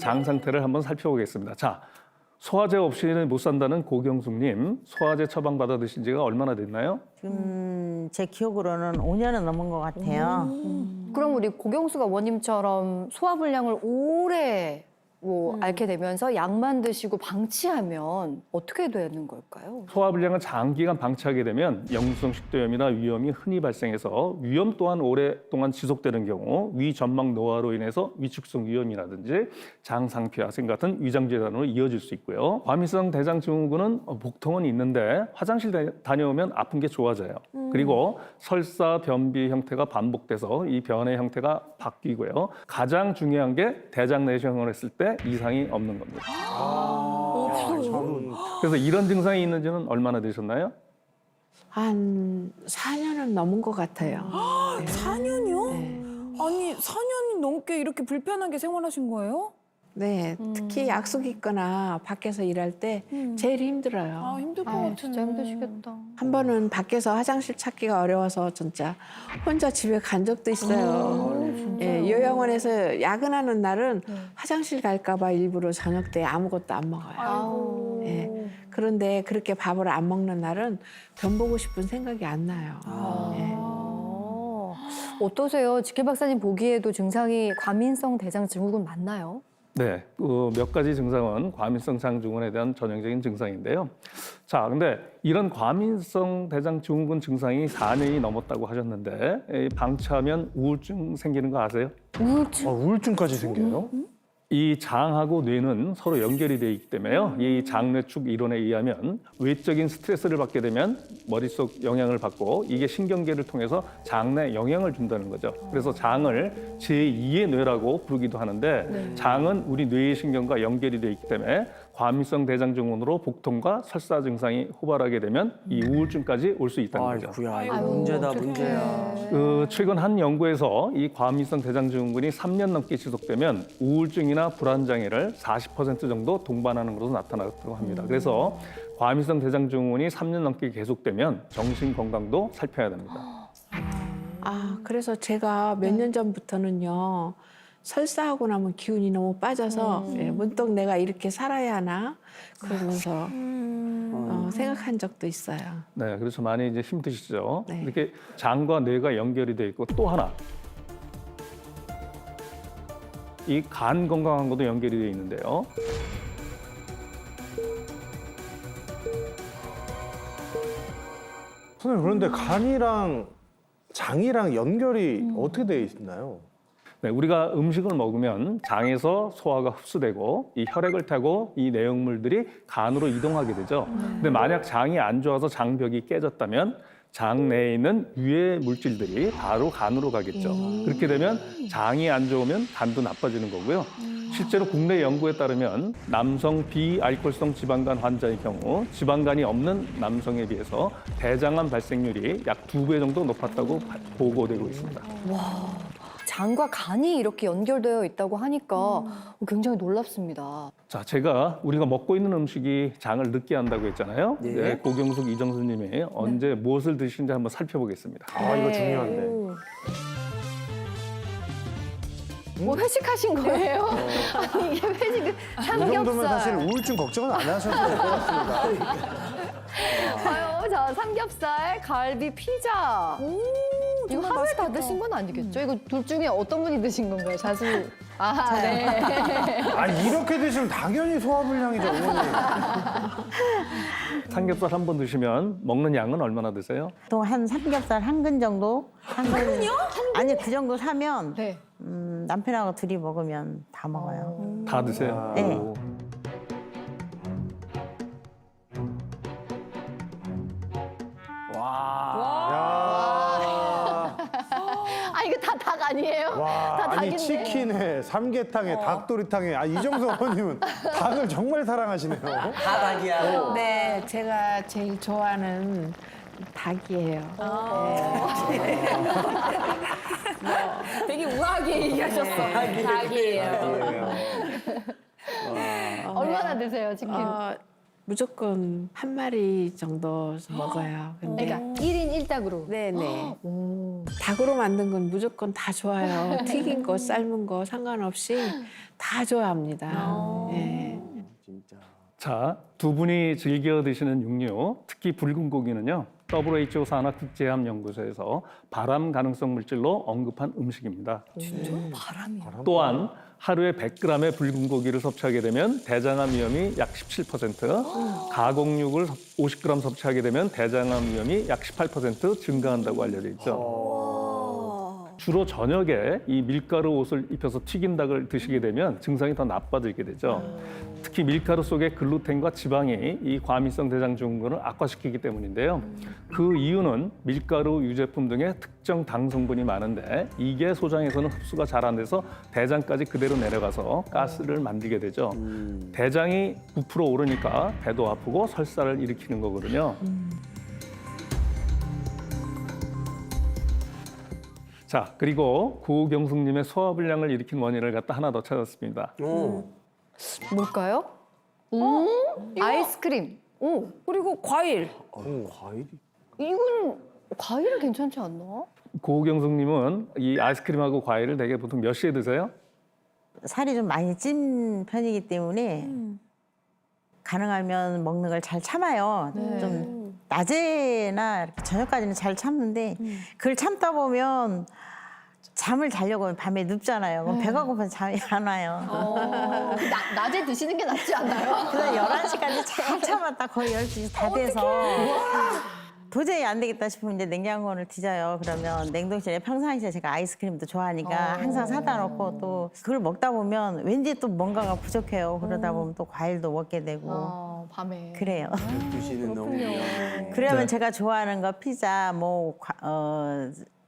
장 상태를 한번 살펴보겠습니다. 자, 소화제 없이는 못 산다는 고경숙님, 소화제 처방받아 드신 지가 얼마나 됐나요? 지금 제 기억으로는 5년은 넘은 것 같아요. 그럼 우리 고경수 어머님처럼 소화불량을 오래 앓게 되면서 약만 드시고 방치하면 어떻게 되는 걸까요? 소화불량을 장기간 방치하게 되면 역류성 식도염이나 위염이 흔히 발생해서 위염 또한 오랫동안 지속되는 경우 위점막 노화로 인해서 위축성 위염이라든지 장상피화생 같은 위장질환으로 이어질 수 있고요. 과민성 대장증후군은 복통은 있는데 화장실 다녀오면 아픈 게 좋아져요. 그리고 설사, 변비 형태가 반복돼서 이 변의 형태가 바뀌고요. 가장 중요한 게 대장 내시경을 했을 때 이상이 없는 겁니다. 그래서 이런 증상이 있는지는 얼마나 되셨나요? 한 4년은 넘은 것 같아요. 4년이요? 네. 아니, 4년이 넘게 이렇게 불편하게 생활하신 거예요? 네, 특히 약속 있거나 밖에서 일할 때 제일 힘들어요. 아, 힘들 것 아, 같은데. 진짜 힘드시겠다. 한 번은 밖에서 화장실 찾기가 어려워서 진짜 혼자 집에 간 적도 있어요. 예, 요양원에서 야근하는 날은 화장실 갈까 봐 일부러 저녁 때 아무것도 안 먹어요. 아우. 예. 그런데 그렇게 밥을 안 먹는 날은 병 보고 싶은 생각이 안 나요. 예. 어떠세요? 지혜 박사님 보기에도 증상이 과민성 대장증후군 맞나요? 네, 몇 가지 증상은 과민성 장증후군에 대한 전형적인 증상인데요. 자, 근데 이런 과민성 대장증후군 증상이 4년이 넘었다고 하셨는데 방치하면 우울증 생기는 거 아세요? 우울증? 우울증까지 생겨요? 이 장하고 뇌는 서로 연결이 되어 있기 때문에요. 이 장뇌축 이론에 의하면 외적인 스트레스를 받게 되면 머릿속 영향을 받고 이게 신경계를 통해서 장내 영향을 준다는 거죠. 그래서 장을 제2의 뇌라고 부르기도 하는데 장은 우리 뇌의 신경과 연결이 되어 있기 때문에 과민성 대장증후군으로 복통과 설사 증상이 호발하게 되면 이 우울증까지 올 수 있다는 거죠. 아이고야, 이거 아이고, 문제다, 어떡해. 문제야. 최근 한 연구에서 이 과민성 대장증후군이 3년 넘게 지속되면 우울증이나 불안 장애를 40% 정도 동반하는 것으로 나타났다고 합니다. 그래서 과민성 대장증후군이 3년 넘게 계속되면 정신 건강도 살펴야 됩니다. 아, 그래서 제가 몇 년 전부터는요, 설사하고 나면 기운이 너무 빠져서 예, 문득 내가 이렇게 살아야 하나 그러면서 생각한 적도 있어요. 네, 그래서 많이 이제 힘드시죠. 네. 이렇게 장과 뇌가 연결이 돼 있고 또 하나 이 간 건강한 것도 연결이 돼 있는데요. 선생님, 그런데 간이랑 장이랑 연결이 어떻게 돼 있나요? 네, 우리가 음식을 먹으면 장에서 소화가 흡수되고 이 혈액을 타고 이 내용물들이 간으로 이동하게 되죠. 근데 만약 장이 안 좋아서 장벽이 깨졌다면 장 내에 있는 유해 물질들이 바로 간으로 가겠죠. 그렇게 되면 장이 안 좋으면 간도 나빠지는 거고요. 실제로 국내 연구에 따르면 남성 비알코올성 지방간 환자의 경우 지방간이 없는 남성에 비해서 대장암 발생률이 약 2배 정도 높았다고 보고되고 있습니다. 장과 간이 이렇게 연결되어 있다고 하니까 굉장히 놀랍습니다. 자, 제가 우리가 먹고 있는 음식이 장을 늦게 한다고 했잖아요. 네, 고경숙, 이정수님이 언제 무엇을 드시는지 한번 살펴보겠습니다. 아, 이거 중요한데. 뭐 회식하신 거예요? 아니, 이게 회식 이 정도면 사실 삼겹살. 우울증 걱정은 안 하셔도 될 것 같습니다. 아유, 자, 삼겹살, 갈비, 피자. 이거 하루에 다 드신 건 아니겠죠? 이거 둘 중에 어떤 분이 드신 건가요? 자수. 아, 네. 아, 이렇게 드시면 당연히 소화불량이죠, 어머니. 삼겹살 한 번 드시면 먹는 양은 얼마나 드세요? 보통 한 삼겹살 한 근 정도? 한 근요? 아니, 그 정도 사면 네. 남편하고 둘이 먹으면 다 먹어요. 다 드세요? 네. 오. 야. 아, 이거 다 닭 아니에요? 와, 다 아니 닭인데. 치킨에 삼계탕에 닭도리탕에 아, 이정수 어머님은 닭을 정말 사랑하시네요. 네, 제가 제일 좋아하는 닭이에요. 되게 우아하게 얘기하셨어. 닭이에요. 네. 얼마나 드세요, 치킨? 무조건 한 마리 정도 먹어요. 근데 그러니까 1인 1닭으로. 네네. 오. 닭으로 만든 건 무조건 다 좋아요. 튀긴 거, 삶은 거 상관없이 다 좋아합니다. 예. 진짜. 자, 두 분이 즐겨 드시는 육류, 특히 붉은 고기는요. WHO 산하국제암연구소에서 발암 가능성 물질로 언급한 음식입니다. 또한 하루에 100g의 붉은 고기를 섭취하게 되면 대장암 위험이 약 17%, 가공육을 50g 섭취하게 되면 대장암 위험이 약 18% 증가한다고 알려져 있죠. 주로 저녁에 이 밀가루 옷을 입혀서 튀긴 닭을 드시게 되면 증상이 더 나빠지게 되죠. 특히 밀가루 속에 글루텐과 지방이 이 과민성 대장 증후군을 악화시키기 때문인데요. 그 이유는 밀가루, 유제품 등의 특정 당 성분이 많은데 이게 소장에서는 흡수가 잘 안 돼서 대장까지 그대로 내려가서 가스를 만들게 되죠. 대장이 부풀어 오르니까 배도 아프고 설사를 일으키는 거거든요. 자, 그리고 고경숙님의 소화불량을 일으킨 원인을 갖다 하나 더 찾았습니다. 뭘까요? 아이스크림. 오, 그리고 과일. 과일이. 이건 과일은 괜찮지 않나? 고경숙님은 이 아이스크림하고 과일을 되게 보통 몇 시에 드세요? 살이 좀 많이 찐 편이기 때문에 가능하면 먹는 걸 잘 참아요. 네. 좀 낮에나 이렇게 저녁까지는 잘 참는데 그걸 참다 보면 잠을 자려고 하면 밤에 눕잖아요. 그럼 배가 고파서 잠이 안 와요. 낮에 드시는 게 낫지 않나요? 그래서 11시까지 잘 참았다 거의 12시 다 돼서 도저히 안 되겠다 싶으면 이제 냉장고를 뒤져요. 그러면 냉동실에 평상시에 제가 아이스크림도 좋아하니까 항상 사다 놓고 또 그걸 먹다 보면 왠지 또 뭔가가 부족해요. 그러다 보면 또 과일도 먹게 되고 밤에. 그래요. 12시는 너무. 그러면 네. 제가 좋아하는 거 피자 뭐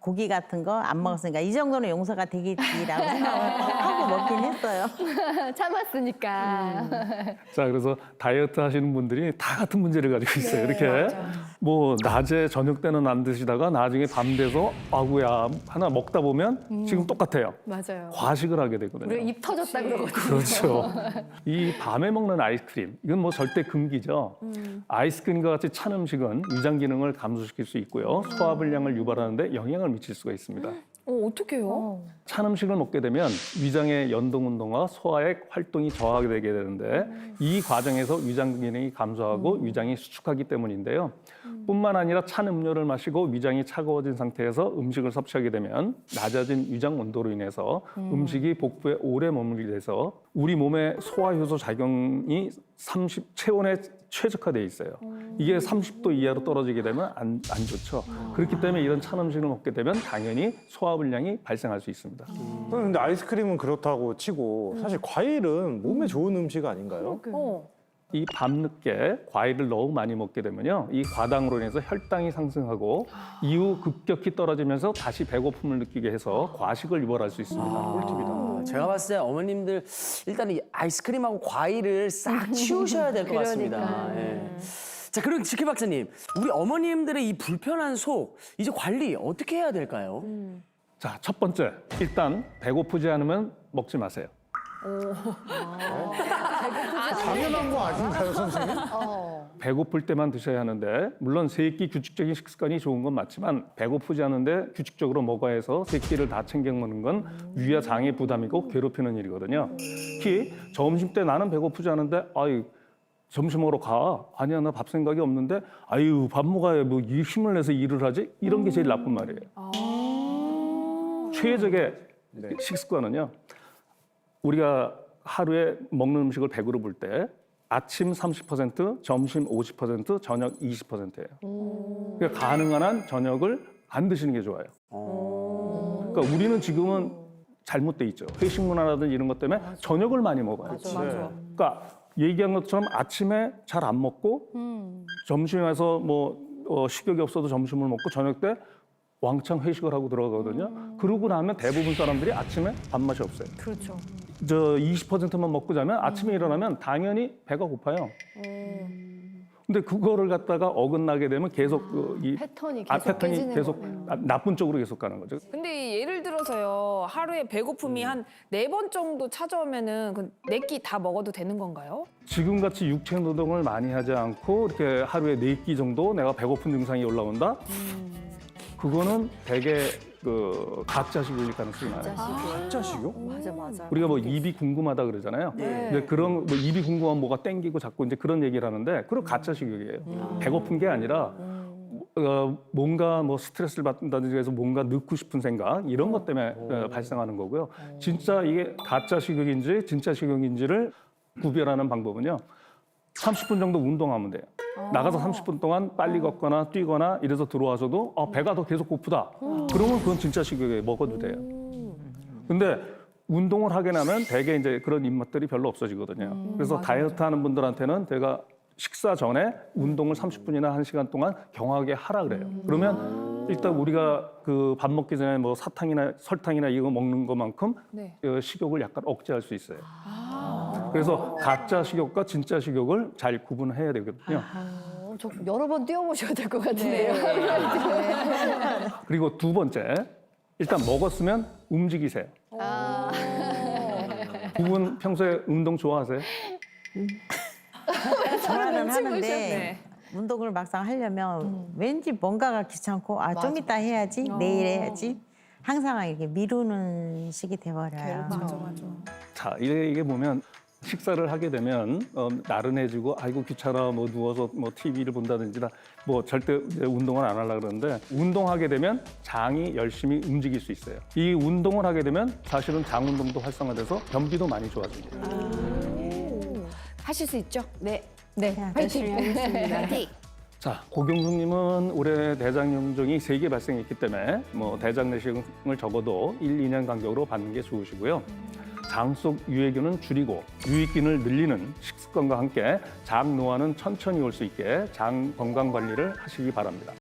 고기 같은 거 안 먹었으니까 이 정도는 용서가 되겠지라고 생각을 하고 먹긴 했어요. 참았으니까. 자, 그래서 다이어트 하시는 분들이 다 같은 문제를 가지고 있어요. 이렇게 뭐 낮에 저녁 때는 안 드시다가 나중에 밤 돼서 아구야 하나 먹다 보면 지금 똑같아요. 맞아요. 과식을 하게 되거든요. 우리가 입 터졌다 그러거든요. 그렇죠. 이 밤에 먹는 아이스크림, 이건 뭐 절대 금기죠. 아이스크림과 같이 찬 음식은 위장 기능을 감소시킬 수 있고요. 소화불량을 유발하는데 영향을 미칠 수가 있습니다. 어떡해요? 찬 음식을 먹게 되면 위장의 연동 운동과 소화액 활동이 저하게 되게 되는데 이 과정에서 위장 기능이 감소하고 위장이 수축하기 때문인데요. 뿐만 아니라 찬 음료를 마시고 위장이 차가워진 상태에서 음식을 섭취하게 되면 낮아진 위장 온도로 인해서 음식이 복부에 오래 머물게 돼서 우리 몸의 소화 효소 작용이 체온에 최적화되어 있어요. 이게 30도 이하로 떨어지게 되면 안 좋죠. 그렇기 때문에 이런 찬 음식을 먹게 되면 당연히 소화불량이 발생할 수 있습니다. 근데 아이스크림은 그렇다고 치고 사실 과일은 몸에 좋은 음식 아닌가요? 이 밤늦게 과일을 너무 많이 먹게 되면요, 이 과당으로 인해서 혈당이 상승하고 이후 급격히 떨어지면서 다시 배고픔을 느끼게 해서 과식을 유발할 수 있습니다. 꿀팁이다. 제가 봤을 때 어머님들 일단은 이 아이스크림하고 과일을 싹 치우셔야 될 것 같습니다. 예. 자, 그리고 지키 박사님, 우리 어머님들의 이 불편한 속 이제 관리 어떻게 해야 될까요? 자, 첫 번째, 일단 배고프지 않으면 먹지 마세요. 당연한 거 아닌가요, 선생님? 배고플 때만 드셔야 하는데 물론 세 끼 규칙적인 식습관이 좋은 건 맞지만 배고프지 않은데 규칙적으로 먹어야 해서 세 끼를 다 챙겨 먹는 건 위와 장의 부담이고 괴롭히는 일이거든요. 특히 점심 때 나는 배고프지 않은데 아유 점심 먹으러 가. 아니야 나 밥 생각이 없는데 아유 밥 먹어야 뭐 이 힘을 내서 일을 하지? 이런 게 제일 나쁜 말이에요. 최적의 식습관은요. 우리가 하루에 먹는 음식을 100으로 볼 때 아침 30%, 점심 50%, 저녁 20%예요. 그러니까 가능한 한 저녁을 안 드시는 게 좋아요. 그러니까 우리는 지금은 잘못돼 있죠. 회식 문화라든지 이런 것 때문에 저녁을 많이 먹어요. 그러니까 얘기한 것처럼 아침에 잘 안 먹고 점심에 와서 뭐 식욕이 없어도 점심을 먹고 저녁 때 왕창 회식을 하고 들어가거든요. 그러고 나면 대부분 사람들이 아침에 밥맛이 없어요. 그렇죠. 저 20%만 먹고 자면 아침에 일어나면 당연히 배가 고파요. 근데 그거를 갖다가 어긋나게 되면 계속 이 패턴이 계속 패턴이 깨지는 계속 거네요. 나쁜 쪽으로 계속 가는 거죠. 근데 예를 들어서요. 하루에 배고픔이 한 4번 정도 찾아오면은 그 4끼 다 먹어도 되는 건가요? 지금같이 육체 노동을 많이 하지 않고 이렇게 하루에 4끼 정도 내가 배고픈 증상이 올라온다? 그거는 되게 그 가짜식일 가능성이 많아요. 가짜식이요? 맞아. 우리가 뭐 입이 궁금하다 그러잖아요. 근데 그런 뭐 입이 궁금하면 뭐가 땡기고 자꾸 이제 그런 얘기를 하는데 그건 가짜식이에요. 배고픈 게 아니라 뭔가 뭐 스트레스를 받는다든지 해서 뭔가 넣고 싶은 생각 이런 것 때문에 발생하는 거고요. 진짜 이게 가짜 식욕인지 진짜 식욕인지를 구별하는 방법은요. 30분 정도 운동하면 돼요. 나가서 30분 동안 빨리 걷거나 뛰거나 이래서 들어와서도 배가 더 계속 고프다. 그러면 그건 진짜 식욕에 먹어도 돼요. 근데 운동을 하게 나면 대개 이제 그런 입맛들이 별로 없어지거든요. 그래서 다이어트 하는 분들한테는 제가 식사 전에 운동을 30분이나 1시간 동안 경하게 하라 그래요. 그러면 일단 우리가 그 밥 먹기 전에 뭐 사탕이나 설탕이나 이거 먹는 것만큼 식욕을 약간 억제할 수 있어요. 그래서 가짜 식욕과 진짜 식욕을 잘 구분해야 되거든요. 저 여러 번 뛰어보셔야 될 것 같은데요. 그리고 두 번째, 일단 먹었으면 움직이세요. 두 분 평소에 운동 좋아하세요? 좋아는 하는데 네. 운동을 막상 하려면 왠지 뭔가가 귀찮고 좀 이따 해야지 내일 해야지 항상 이렇게 미루는 식이 돼버려요. 자, 이게 보면 식사를 하게 되면 나른해지고 아이고 귀찮아 뭐 누워서 뭐 TV를 본다든지 뭐 절대 이제 운동을 안 하려고 그러는데 운동하게 되면 장이 열심히 움직일 수 있어요. 이 운동을 하게 되면 사실은 장 운동도 활성화돼서 변비도 많이 좋아집니다. 하실 수 있죠? 네, 열심히 하겠습니다. 자, 고경숙님은 올해 대장염종이 3개 발생했기 때문에 뭐 대장 내시경을 적어도 1, 2년 간격으로 받는 게 좋으시고요. 장 속 유해균은 줄이고 유익균을 늘리는 식습관과 함께 장 노화는 천천히 올 수 있게 장 건강 관리를 하시기 바랍니다.